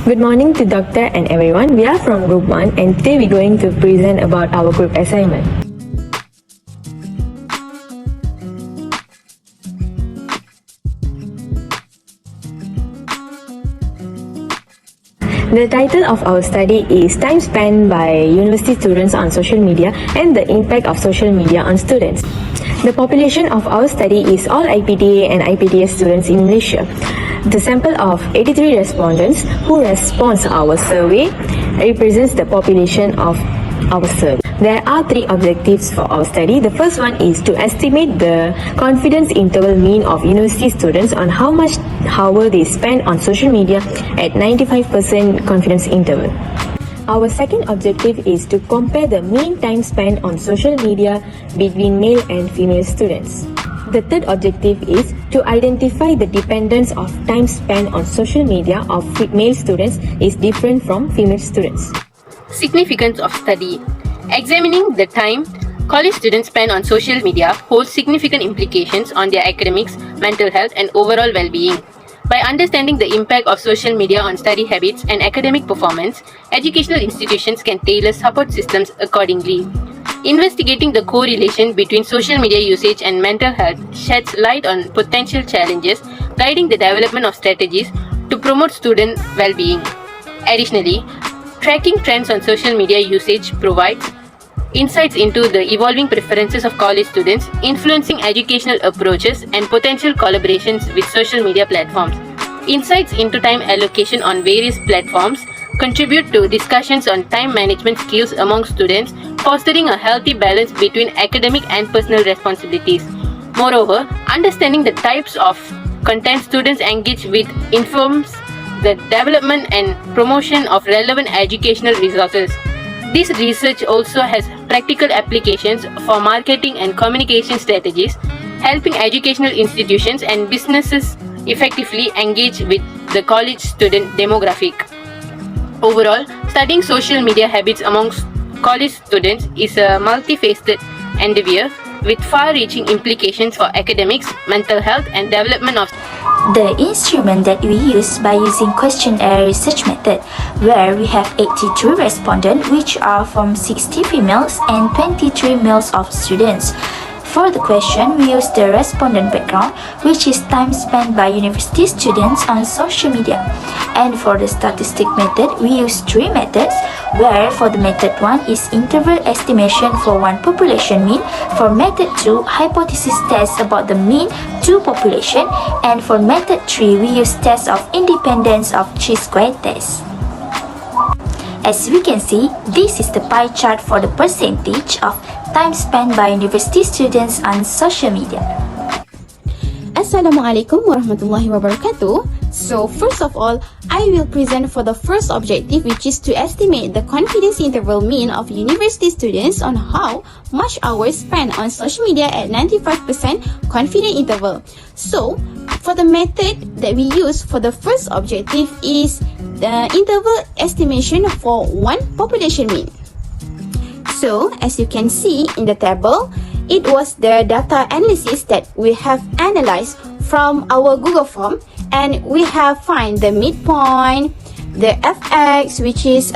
Good morning to Doctor and everyone. We are from Group 1 and today we're going to present about our group assignment. The title of our study is Time Spent by University Students on Social Media and the Impact of Social Media on Students. The population of our study is all IPTA and IPTS students in Malaysia. The sample of 83 respondents who respond to our survey represents the population of our survey. There are three objectives for our study. The first one is to estimate the confidence interval mean of university students on how much hour they spend on social media at 95% confidence interval. Our second objective is to compare the mean time spent on social media between male and female students. The third objective is to identify the dependence of time spent on social media of male students is different from female students. Significance of study. Examining the time college students spend on social media holds significant implications on their academics, mental health, and overall well-being. By understanding the impact of social media on study habits and academic performance, educational institutions can tailor support systems accordingly. Investigating the correlation between social media usage and mental health sheds light on potential challenges, guiding the development of strategies to promote student well-being. Additionally, tracking trends on social media usage provides insights into the evolving preferences of college students, influencing educational approaches and potential collaborations with social media platforms. Insights into time allocation on various platforms contribute to discussions on time management skills among students, fostering a healthy balance between academic and personal responsibilities. Moreover, understanding the types of content students engage with informs the development and promotion of relevant educational resources. This research also has practical applications for marketing and communication strategies, helping educational institutions and businesses effectively engage with the college student demographic. Overall, studying social media habits amongst college students is a multifaceted endeavor with far-reaching implications for academics, mental health, and development of the instrument that we use by using questionnaire research method, where we have 83 respondents, which are from 60 females and 23 males of students. For the question, we use the respondent background, which is time spent by university students on social media. And for the statistic method, we use three methods, where for the method 1 is interval estimation for one population mean, for method 2, hypothesis test about the mean to population, and for method 3, we use test of independence of chi-square test. As we can see, this is the pie chart for the percentage of time spent by university students on social media. Assalamualaikum warahmatullahi wabarakatuh. So first of all, I will present for the first objective, which is to estimate the confidence interval mean of university students on how much hours spent on social media at 95% confidence interval. So for the method that we use for the first objective is the interval estimation for one population mean. So as you can see in the table, it was the data analysis that we have analyzed from our Google form, and we have find the midpoint, the fx, which is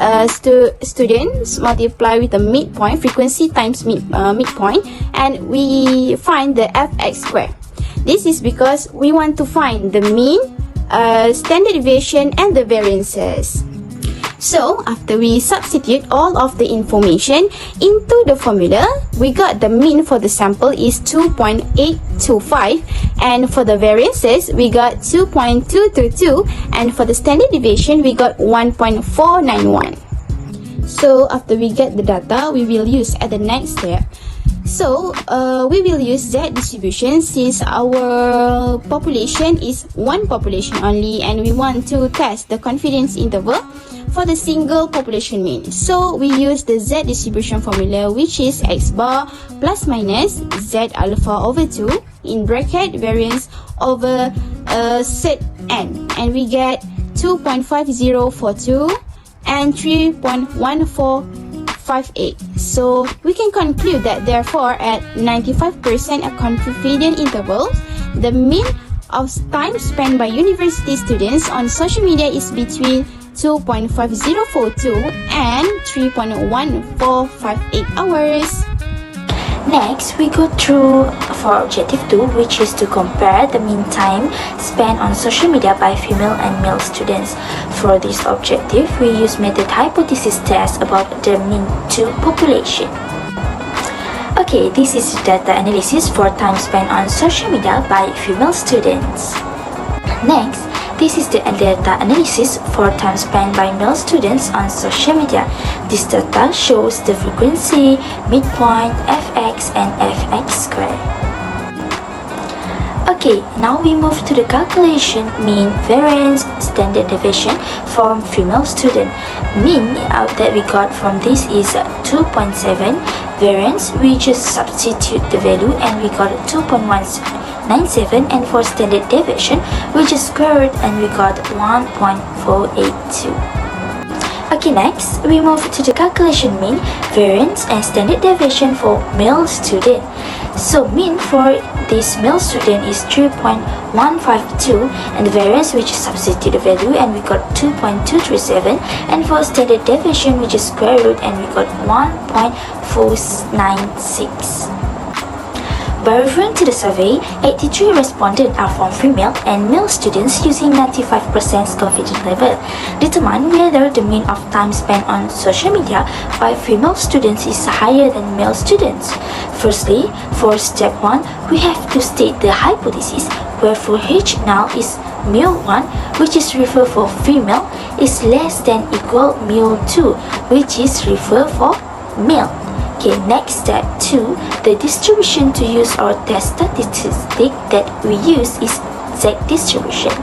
students multiply with the midpoint, frequency times midpoint, and we find the fx square. This is because we want to find the mean, standard deviation, and the variances. So after we substitute all of the information into the formula, we got the mean for the sample is 2.825, and for the variances we got 2.222, and for the standard deviation we got 1.491. So after we get the data, we will use at the next step. So we will use Z distribution since our population is one population only, and we want to test the confidence interval for the single population mean. So we use the Z distribution formula, which is X bar plus minus Z alpha over 2 in bracket variance over set n, and we get 2.5042 and 3.1458. So we can conclude that therefore at 95% of confidence intervals, the mean of time spent by university students on social media is between 2.5042 and 3.1458 hours. Next, we go through for objective 2, which is to compare the mean time spent on social media by female and male students. For this objective, we use method hypothesis test about the mean 2 population. Okay, this is data analysis for time spent on social media by female students. Next, this is the data analysis for time spent by male students on social media. This data shows the frequency, midpoint, fx, and fx squared. Okay, now we move to the calculation mean, variance, standard deviation from female student. Mean that we got from this is 2.7. Variance, we just substitute the value and we got 2.197, and for standard deviation, we just squared and we got 1.482. Okay, next, we move to the calculation mean, variance, and standard deviation for male student. So mean for this male student is 3.152, and the variance we just substitute the value and we got 2.237, and for standard deviation we just square root and we got 1.496. By referring to the survey, 83 respondents are from female and male students using 95% confidence level. Determine whether the mean of time spent on social media by female students is higher than male students. Firstly, for step 1, we have to state the hypothesis, where for H null is mu1, which is referred for female, is less than equal mu2, which is referred for male. Okay, next step 2, the distribution to use our test statistic that we use is Z distribution.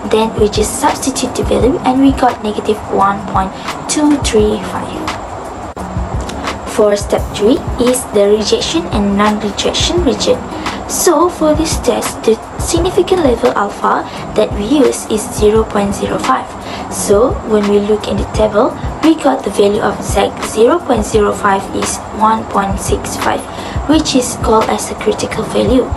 Then we just substitute the value and we got negative 1.235. For step 3 is the rejection and non-rejection region. So for this test, the significant level alpha that we use is 0.05. So when we look in the table, we got the value of Z 0.05 is 1.65, which is called as a critical value.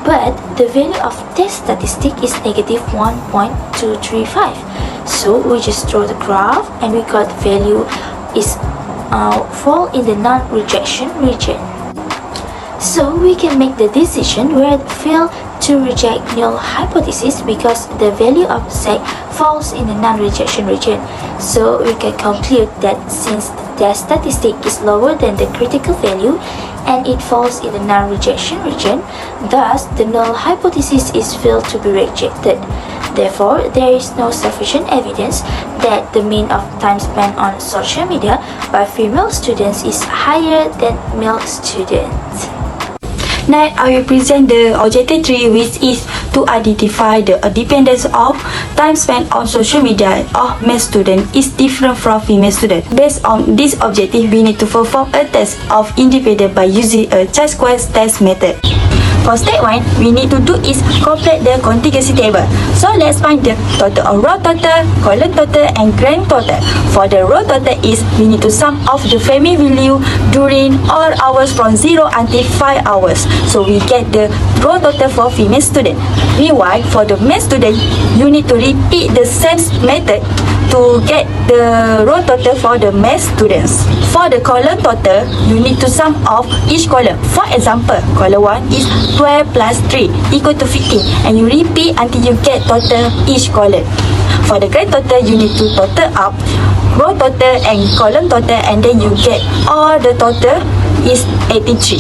But the value of test statistic is negative 1.235. So we just draw the graph and we got the value is fall in the non-rejection region. So we can make the decision where fail to reject null hypothesis because the value of Z falls in the non-rejection region. So we can conclude that since the statistic is lower than the critical value and it falls in the non-rejection region, thus the null hypothesis is failed to be rejected. Therefore, there is no sufficient evidence that the mean of time spent on social media by female students is higher than male students. Next, I will present the objective 3, which is to identify the dependence of time spent on social media of male student is different from female student. Based on this objective, we need to perform a test of independence by using a chi-square test method. For step 1, we need to do is complete the contiguity table. So let's find the total of row total, column total, and grand total. For the row total is we need to sum of the family value during all hours from 0 until 5 hours. So we get the row total for female student. Meanwhile, for the male student, you need to repeat the same method to get the row total for the male students. For the column total, you need to sum of each column. For example, column 1 is 12 plus 3 equal to 15, and you repeat until you get total each column. For the grand total, you need to total up row total and column total, and then you get all the total is 83.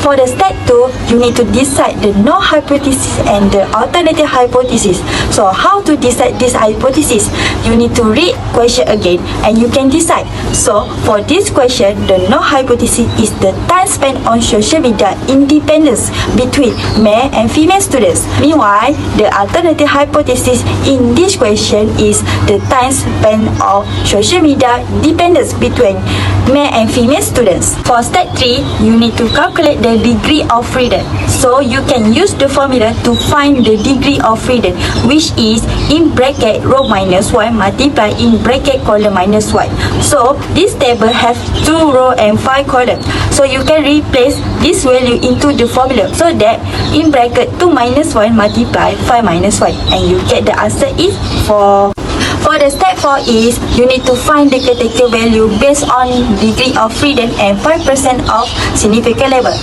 For the step 2, you need to decide the null hypothesis and the alternative hypothesis. So how to decide this hypothesis? You need to read question again and you can decide. So for this question, the null hypothesis is the time spent on social media independence between male and female students. Meanwhile, the alternative hypothesis in this question is the time spent on social media dependence between male and female students. For step 3, you need to calculate the degree of freedom. So you can use the formula to find the degree of freedom, which is in bracket row minus 1 multiply in bracket column minus 1. So this table have 2 row and 5 columns. So you can replace this value into the formula so that in bracket 2 minus 1 multiply 5 minus 1, and you get the answer is 4. For the step 4 is you need to find the critical value based on degree of freedom and 5% of significant level.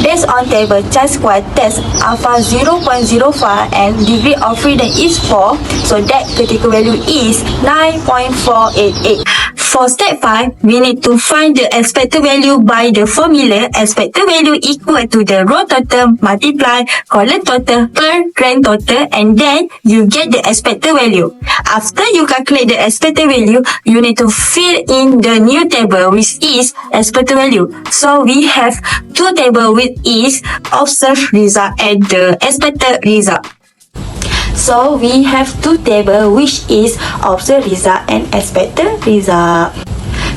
Based on table chi-square test alpha 0.05 and degree of freedom is 4, so that critical value is 9.488. For step 5, we need to find the expected value by the formula expected value equal to the row total multiply column total per rank total, and then you get the expected value. After you calculate the expected value, you need to fill in the new table which is expected value. So we have two tables which is observed result and the expected result. So we have two tables which is observed result and expected result.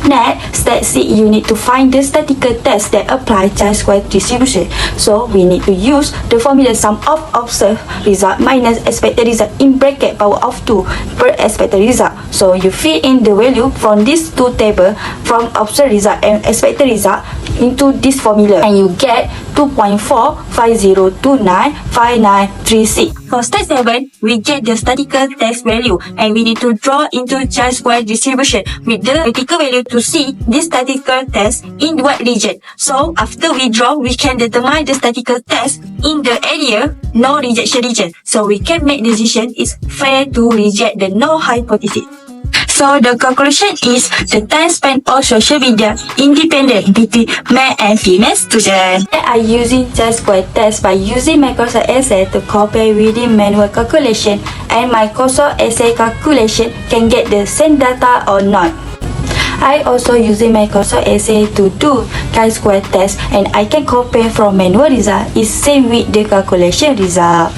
Next, step 6, you need to find the statistical test that apply chi-square distribution. So we need to use the formula sum of observed result minus expected result in bracket power of 2 per expected result. So you fill in the value from these two tables from observed result and expected result into this formula, and you get 2.450295936. For step 7, we get the statistical test value, and we need to draw into chi-square distribution with the critical value to see this statistical test in what region. So after we draw, we can determine the statistical test in the area no rejection region. So we can make decision is fair to reject the no hypothesis. So the conclusion is the time spent on social media independent between male and female students. I am using chi-square test by using Microsoft Excel to compare within manual calculation, and Microsoft Excel calculation can get the same data or not. I also using Microsoft Excel to do chi-square test, and I can compare from manual result is same with the calculation result.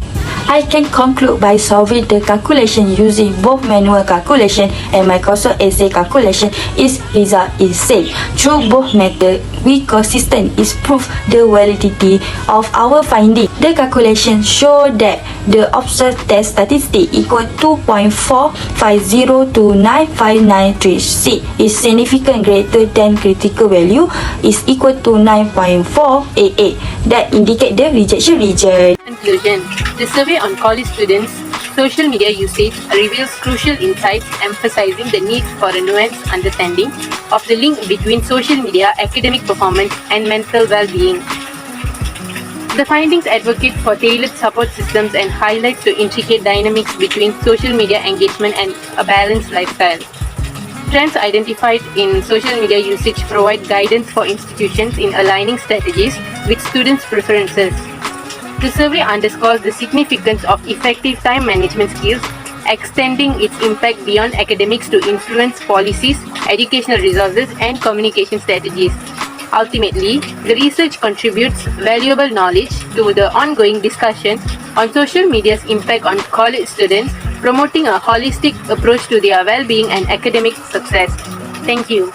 I can conclude by solving the calculation using both manual calculation and Microsoft Excel calculation is result is same. Through both methods, we consistent is proof the validity of our finding. The calculation show that the observed test statistic equal 2.450295936 is significant greater than critical value is equal to 9.488. That indicate the rejection region. Conclusion. The survey on college students' social media usage reveals crucial insights emphasizing the need for a nuanced understanding of the link between social media, academic performance, and mental well-being. The findings advocate for tailored support systems and highlight the intricate dynamics between social media engagement and a balanced lifestyle. Trends identified in social media usage provide guidance for institutions in aligning strategies with students' preferences. The survey underscores the significance of effective time management skills, extending its impact beyond academics to influence policies, educational resources, and communication strategies. Ultimately, the research contributes valuable knowledge to the ongoing discussions on social media's impact on college students, promoting a holistic approach to their well-being and academic success. Thank you.